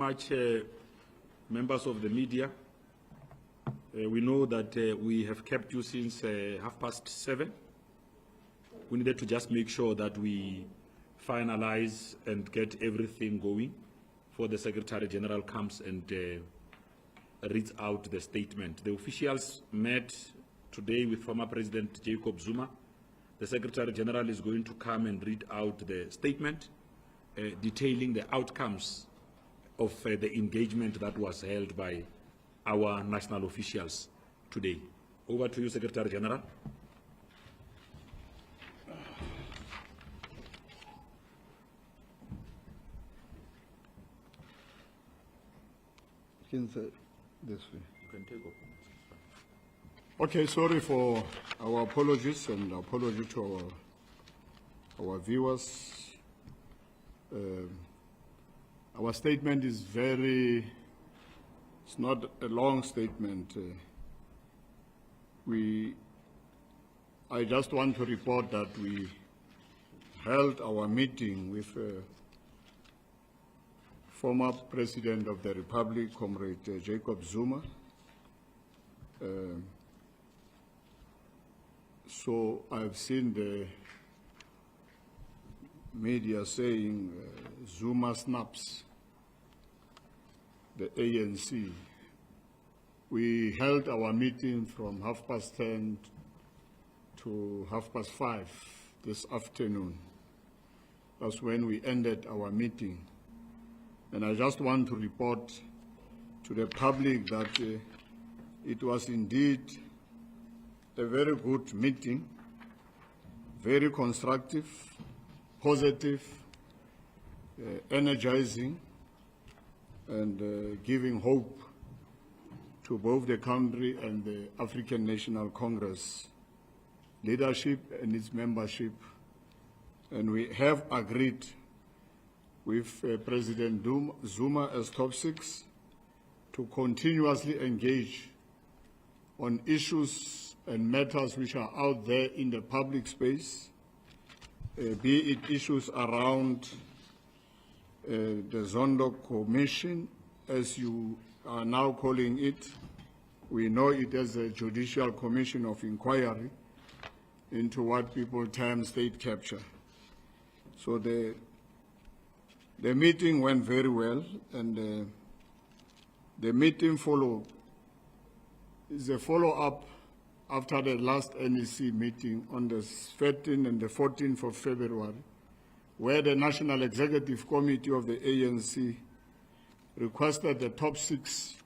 Much, members of the media. We know that we have kept you since 7:30. We needed to just make sure that we finalize and get everything going before the Secretary General comes and reads out the statement. The officials met today with former President Jacob Zuma. The Secretary General is going to come and read out the statement detailing the outcomes of the engagement that was held by our national officials today. Over to you, Secretary General. This way. You can take over. Okay, sorry for our apologies and apology to our viewers. Our statement is it's not a long statement. I just want to report that we held our meeting with former President of the Republic, Comrade Jacob Zuma. So I've seen the media saying Zuma snaps the ANC. We held our meeting from 10:30 to 5:30 this afternoon. That's when we ended our meeting. And I just want to report to the public that it was indeed a very good meeting, very constructive, positive, energizing, and giving hope to both the country and the African National Congress leadership and its membership. And we have agreed with President Zuma as top 6 to continuously engage on issues and matters which are out there in the public space, be it issues around the Zondo Commission, as you are now calling it. We know it as a Judicial Commission of Inquiry into what people term state capture. So the meeting went very well, and the meeting is a follow-up after the last NEC meeting on the 13th and the 14th of February, where the National Executive Committee of the ANC requested the top 6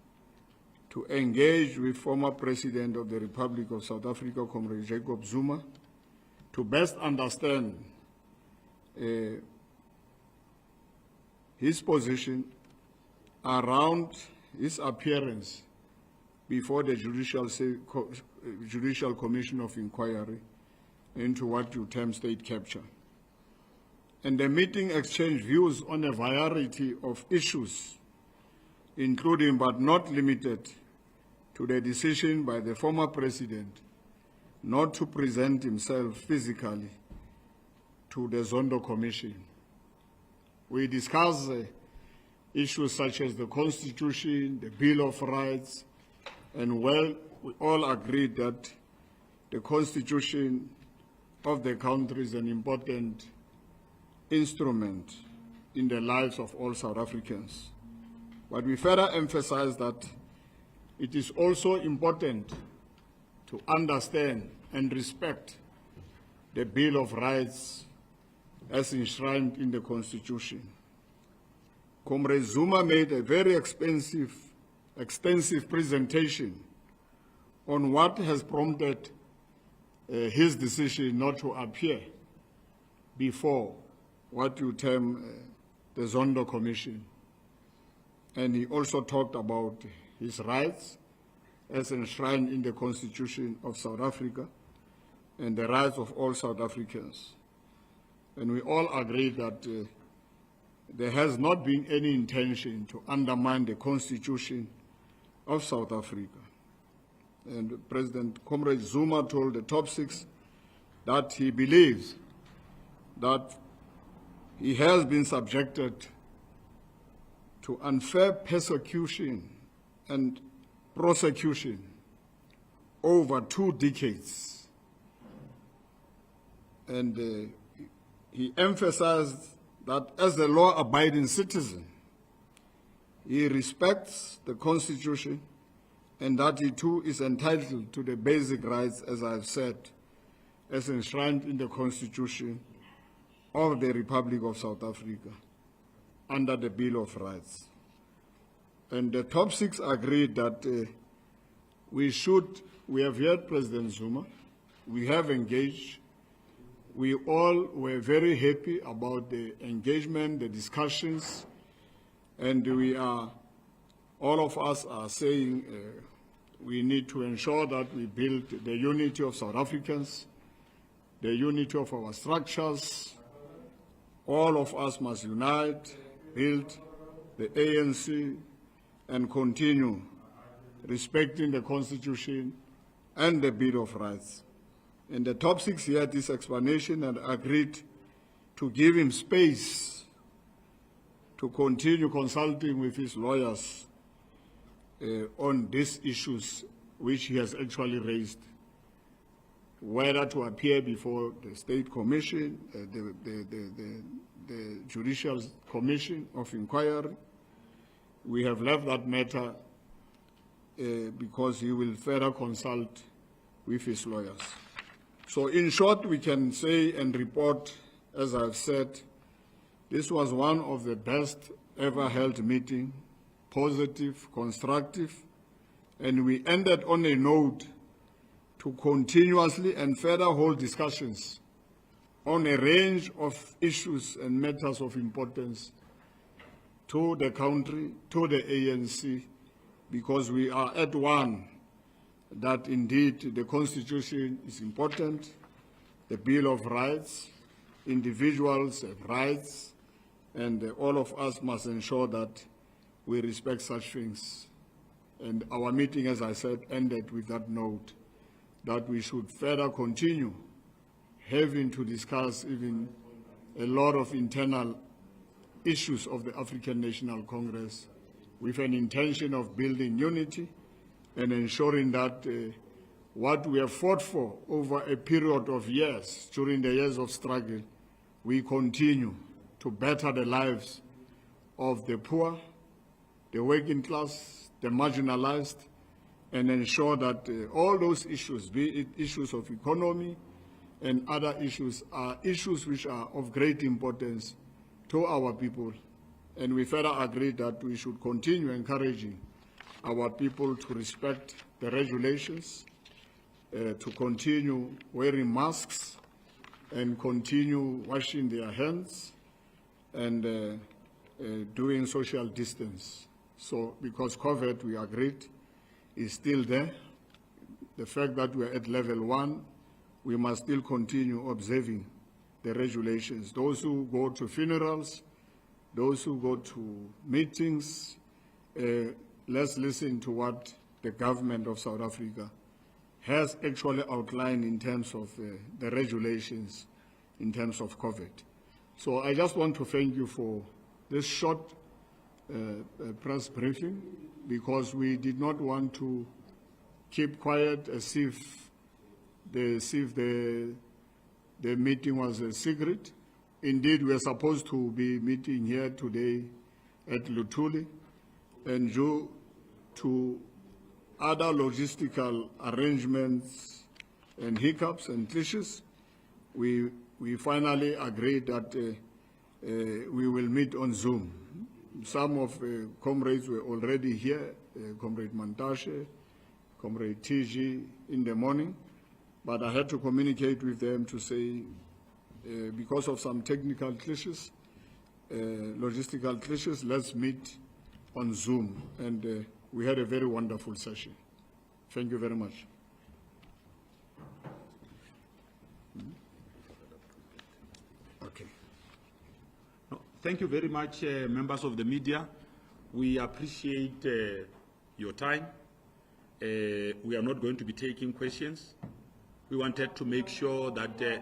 to engage with former President of the Republic of South Africa, Comrade Jacob Zuma, to best understand his position around his appearance before the Judicial Commission of Inquiry into what you term state capture. And the meeting exchanged views on a variety of issues, including but not limited to the decision by the former president not to present himself physically to the Zondo Commission. We discussed issues such as the Constitution, the Bill of Rights, and we all agreed that the Constitution of the country is an important instrument in the lives of all South Africans. But we further emphasize that it is also important to understand and respect the Bill of Rights as enshrined in the Constitution. Comrade Zuma made a very extensive presentation on what has prompted his decision not to appear before what you term the Zondo Commission. And he also talked about his rights as enshrined in the Constitution of South Africa and the rights of all South Africans. And we all agree that there has not been any intention to undermine the Constitution of South Africa. And President Comrade Zuma told the top 6 that he believes that he has been subjected to unfair persecution and prosecution over 2 decades. And he emphasized that as a law-abiding citizen, he respects the Constitution and that he too is entitled to the basic rights, as I have said, as enshrined in the Constitution of the Republic of South Africa under the Bill of Rights. And the top 6 agreed that we have heard President Zuma, we have engaged, we all were very happy about the engagement, the discussions, and all of us are saying we need to ensure that we build the unity of South Africans, the unity of our structures. All of us must unite, build the ANC, and continue respecting the Constitution and the Bill of Rights. And the top 6 had this explanation and agreed to give him space to continue consulting with his lawyers on these issues which he has actually raised, whether to appear before the State Commission, the Judicial Commission of Inquiry. We have left that matter because he will further consult with his lawyers. So in short, we can say and report, as I've said, this was one of the best ever held meeting, positive, constructive, and we ended on a note to continuously and further hold discussions on a range of issues and matters of importance to the country, to the ANC, because we are at one that indeed the Constitution is important, the Bill of Rights, individuals have rights, and all of us must ensure that we respect such things. And our meeting, as I said, ended with that note that we should further continue having to discuss even a lot of internal issues of the African National Congress with an intention of building unity and ensuring that what we have fought for over a period of years, during the years of struggle, we continue to better the lives of the poor, the working class, the marginalized, and ensure that all those issues, be it issues of economy and other issues, are issues which are of great importance to our people. And we further agree that we should continue encouraging our people to respect the regulations, to continue wearing masks, and continue washing their hands, and doing social distance. So, because COVID, we agreed, is still there. The fact that we're at level 1, we must still continue observing the regulations. Those who go to funerals, those who go to meetings, let's listen to what the government of South Africa has actually outlined in terms of the regulations in terms of COVID. So I just want to thank you for this short press briefing, because we did not want to keep quiet as if the meeting was a secret. Indeed, we are supposed to be meeting here today at Luthuli, and due to other logistical arrangements and hiccups and glitches, we finally agreed that we will meet on Zoom. Some of comrades were already here, Comrade Mantashe, Comrade TG in the morning, but I had to communicate with them to say, because of some technical glitches, logistical glitches, let's meet on Zoom. And we had a very wonderful session. Thank you very much. Okay. Thank you very much, members of the media. We appreciate your time. We are not going to be taking questions. We wanted to make sure that But I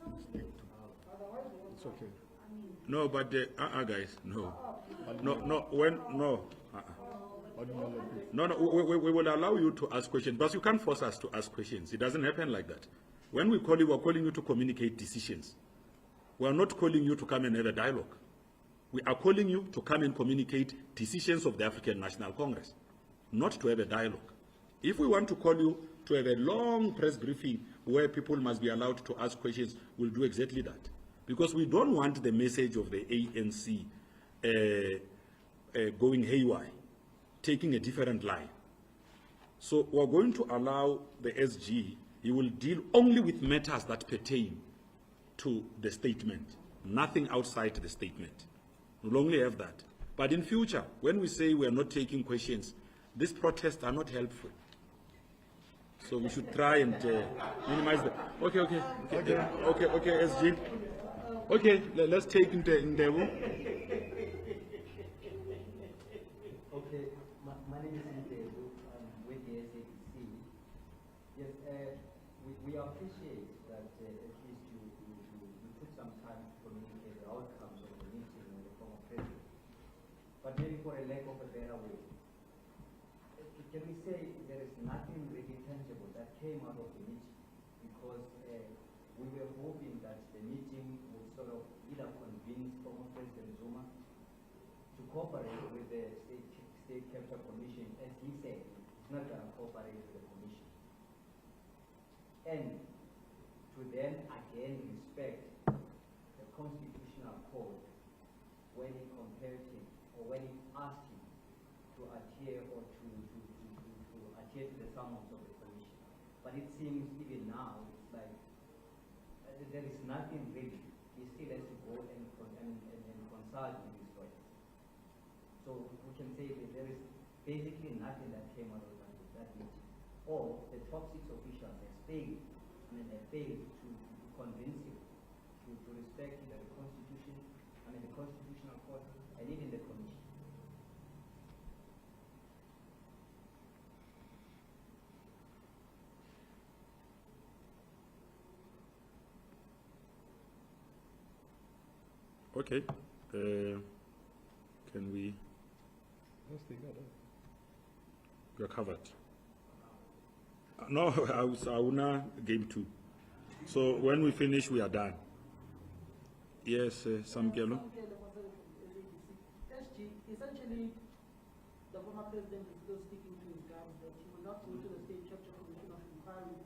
will stick to. It's okay. No, but guys, no. No, when, no. No, we will allow you to ask questions, but you can't force us to ask questions. It doesn't happen like that. When we call you, we're calling you to communicate decisions. We are not calling you to come and have a dialogue. We are calling you to come and communicate decisions of the African National Congress, not to have a dialogue. If we want to call you to have a long press briefing where people must be allowed to ask questions, we'll do exactly that. Because we don't want the message of the ANC going haywire, taking a different line. So we're going to allow the SG, he will deal only with matters that pertain to the statement, nothing outside the statement. We'll only have that. But in future, when we say we are not taking questions, these protests are not helpful. So we should try and minimize the. Okay, SG. Okay, let's take in the room. Okay, my name is Ndevu. I'm with the SAPC. Yes, we appreciate that at least you took some time to communicate the outcomes of the meeting with the former president. But maybe for a lack of a better way, can we say there is nothing really tangible that came out of the meeting? Because we were hoping that the meeting would sort of either convince former President Zuma to cooperate with the State Capture Commission, as he said, he's not going to cooperate with the commission. And to then again respect the constitutional code when he compared him, or when he asked him to adhere or to adhere to the summons of the commission. But it seems even now, it's like there is nothing really. He still has to go and consult with his lawyers. So we can say that there is basically nothing that came out of that meeting. Or the top 6 officials have failed, they failed to convince him to respect the Constitution, the Constitutional Court, and even the Commission. Okay. Can we? You're covered. No, I was game 2. So when we finish, we are done. Yes, Samkelo. Essentially, the former president is still sticking to his guns that he will not go to the State Capture Commission of Inquiry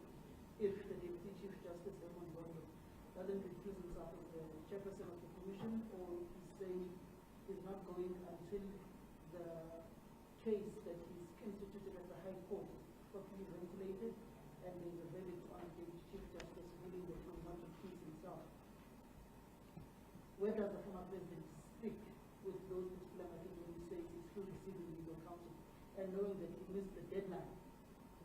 if the Deputy Chief Justice doesn't recuse himself as the chairperson of the commission, or he's saying he's not going until the case that he's instituted at the High Court is properly ventilated and there's a verdict on the Deputy Chief Justice ruling that he will not recuse himself. Where does the former president stick with those particular matters when he says he's still receiving legal counsel, and knowing that he missed the deadline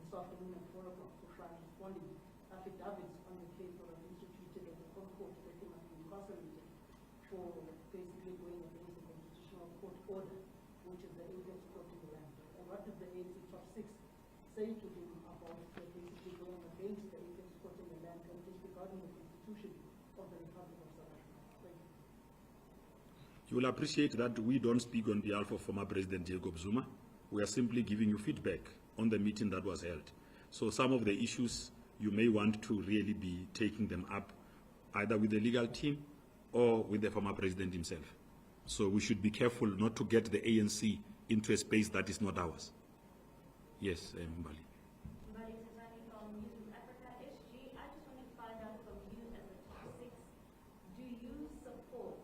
this afternoon at 4 o'clock to file responding affidavits on the case that are instituted at the court that he must be incarcerated for basically going against the constitutional court order, which is the apex court in the land. And what did the ANC top 6 say to him about basically going against the apex court in the land and disregarding the Constitution of the Republic of South Africa? Thank you. You will appreciate that we don't speak on behalf of former President Jacob Zuma. We are simply giving you feedback on the meeting that was held. So some of the issues you may want to really be taking them up either with the legal team or with the former president himself. So we should be careful not to get the ANC into a space that is not ours. Yes, Mbali. Mbali Tazani from News Africa. SG, I just want to find out from you as a top 6, do you support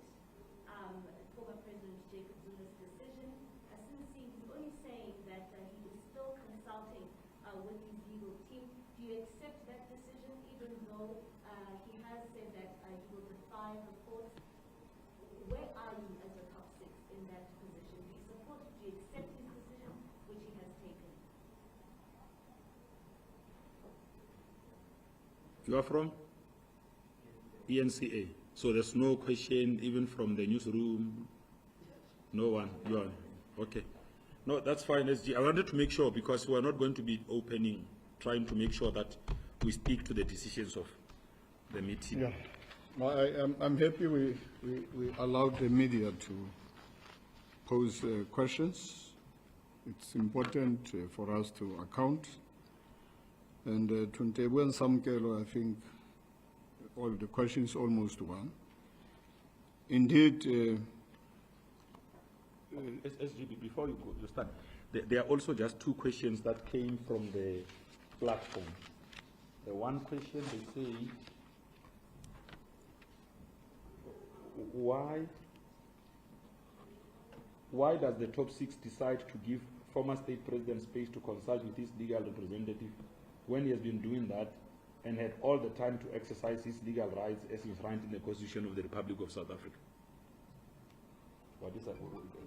former President Jacob Zuma's decision? Since he's only saying that he is still consulting with his legal team, do you accept that decision even though he has said that he will defy the court? Where are you as a top 6 in that position? Do you support, do you accept his decision which he has taken? You are from? ENCA. So there's no question even from the newsroom? No one? You are? Okay. No, that's fine, SG. I wanted to make sure, because we are not going to be opening, trying to make sure that we stick to the decisions of the meeting. Yeah. I'm happy we allowed the media to pose questions. It's important for us to account. And Tuntebu and Samkelo, I think all the questions almost one. Indeed, SGB, before you start, there are also just two questions that came from the platform. The one question they say, why does the top six decide to give former state president space to consult with his legal representative when he has been doing that and had all the time to exercise his legal rights as enshrined in the Constitution of the Republic of South Africa? What is that?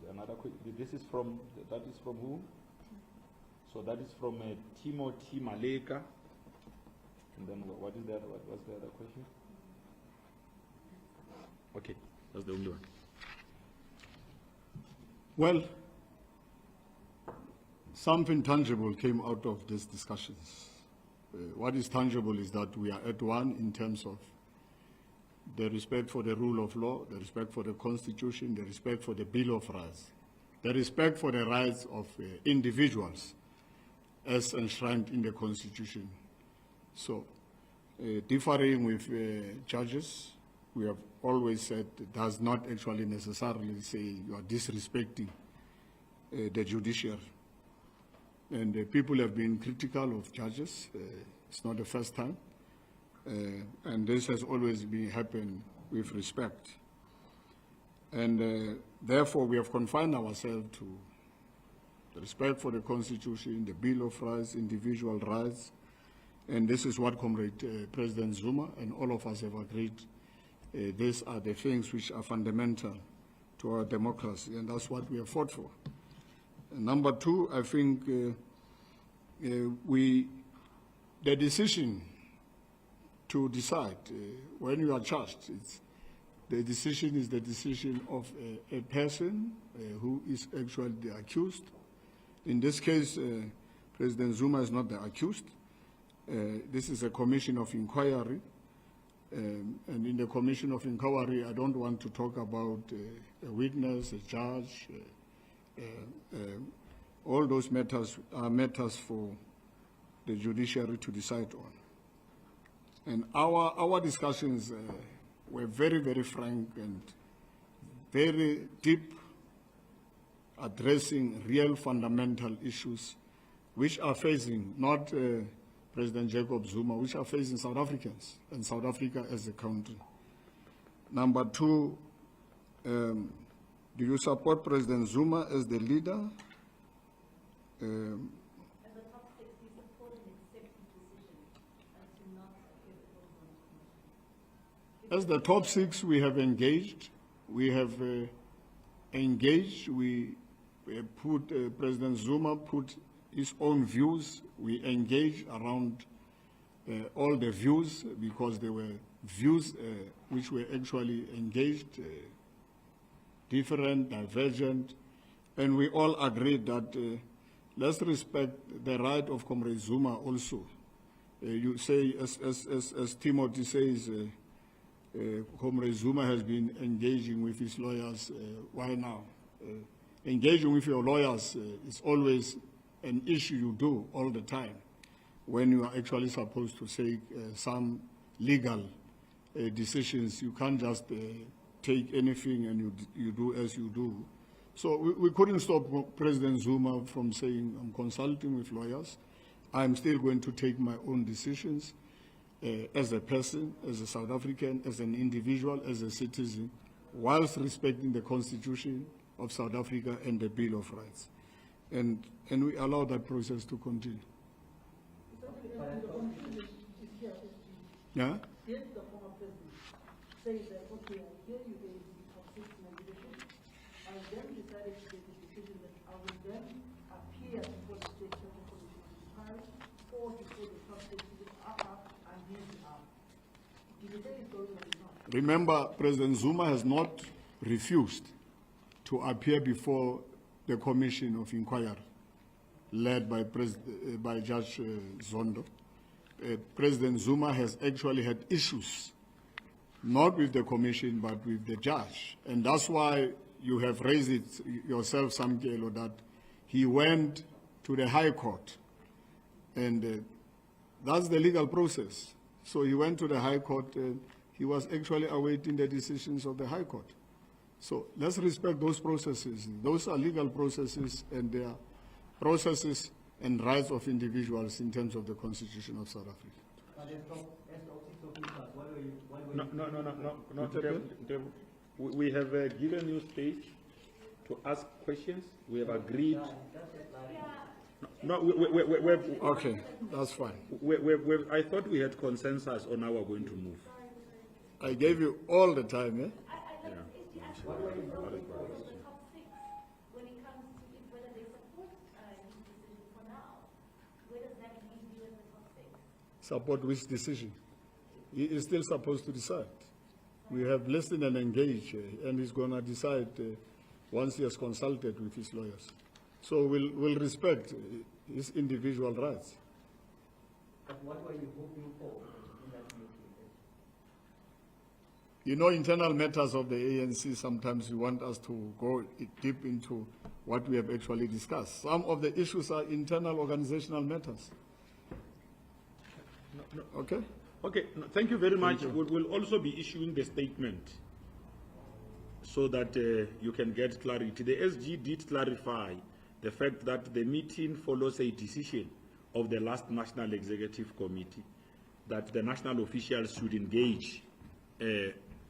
Another question. That is from who? So that is from Timothy Maleka. And then what is the other? What's the other question? Okay, that's the only one. well, something tangible came out of these discussions. What is tangible is that we are at one in terms of the respect for the rule of law, the respect for the Constitution, the respect for the Bill of Rights, the respect for the rights of individuals as enshrined in the Constitution. So, differing with judges, we have always said it does not actually necessarily say you are disrespecting the judiciary. And people have been critical of judges. It's not the first time. And this has always been happened with respect. And therefore, we have confined ourselves to the respect for the Constitution, the Bill of Rights, individual rights. And this is what Comrade President Zuma and all of us have agreed. These are the things which are fundamental to our democracy, and that's what we have fought for. And number two, I think the decision to decide when you are charged, the decision is the decision of a person who is actually the accused. In this case, President Zuma is not the accused. This is a commission of inquiry. And in the commission of inquiry, I don't want to talk about a witness, a judge. All those matters are matters for the judiciary to decide on. And our discussions were very, very frank and very deep, addressing real fundamental issues which are facing not President Jacob Zuma, which are facing South Africans and South Africa as a country. Number two, do you support President Zuma as the leader? As the top six, we support an executive decision to not appear before the commission. As the top six, we have engaged. We have engaged. President Zuma put his own views. We engaged around all the views because there were views which were actually engaged, different, divergent, and we all agreed that let's respect the right of Comrade Zuma also. You say, as Timothy says, Comrade Zuma has been engaging with his lawyers. Why now? Engaging with your lawyers is always an issue you do all the time when you are actually supposed to take some legal decisions. You can't just take anything and you do as you do. So we couldn't stop President Zuma from saying, I'm consulting with lawyers. I'm still going to take my own decisions as a person, as a South African, as an individual, as a citizen, whilst respecting the Constitution of South Africa and the Bill of Rights. And we allow that process to continue. Yeah? Did the former president say that, okay, here you gave the top six leadership, and then decided to take the decision that I will then appear before the State Central Commission of Inquiry or before the top six are up and these are. Did he say it's going or not? Remember, President Zuma has not refused to appear before the Commission of Inquiry led by Judge Zondo. President Zuma has actually had issues not with the commission, but with the judge. And that's why you have raised it yourself, Samkelo, that he went to the High Court. And that's the legal process. So he went to the High Court and he was actually awaiting the decisions of the High Court. So let's respect those processes. Those are legal processes, and they are processes and rights of individuals in terms of the Constitution of South Africa. But as the officers, what were you? No, Deb, we have given you space to ask questions. We have agreed. No, we've, Okay, that's fine. I thought we had consensus on how we're going to move. I gave you all the time, eh? What were you voting for? The top six, when it comes to whether they support his decision for now, where does that leave you as the top six? Support which decision? He is still supposed to decide. We have listened and engaged, and he's going to decide once he has consulted with his lawyers. So we'll respect his individual rights. But what were you hoping for in that meeting? You know, internal matters of the ANC, sometimes you want us to go deep into what we have actually discussed. Some of the issues are internal organizational matters. Okay? Okay, thank you very much. We'll also be issuing the statement so that you can get clarity. The SG did clarify the fact that the meeting follows a decision of the last National Executive Committee that the national officials should engage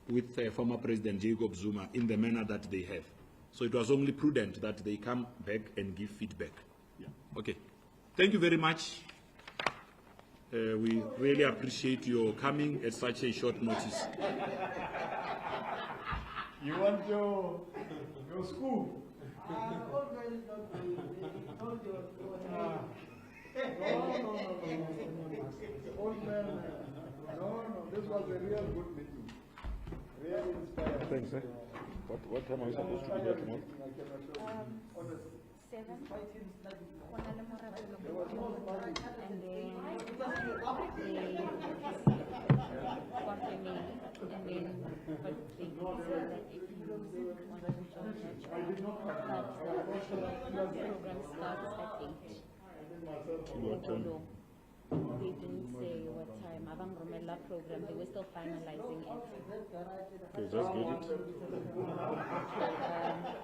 with former President Jacob Zuma in the manner that they have. So it was only prudent that they come back and give feedback. Yeah. Okay. Thank you very much. We really appreciate your coming at such a short notice. You want your school? No, this was a real good meeting. Really inspiring. Thanks, eh? What time are we supposed to be there tomorrow? 7. They didn't say what time. Abang Romela program, they were still finalizing it. Okay, just get it.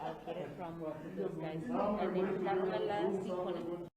I'll get it from those guys. And then Romela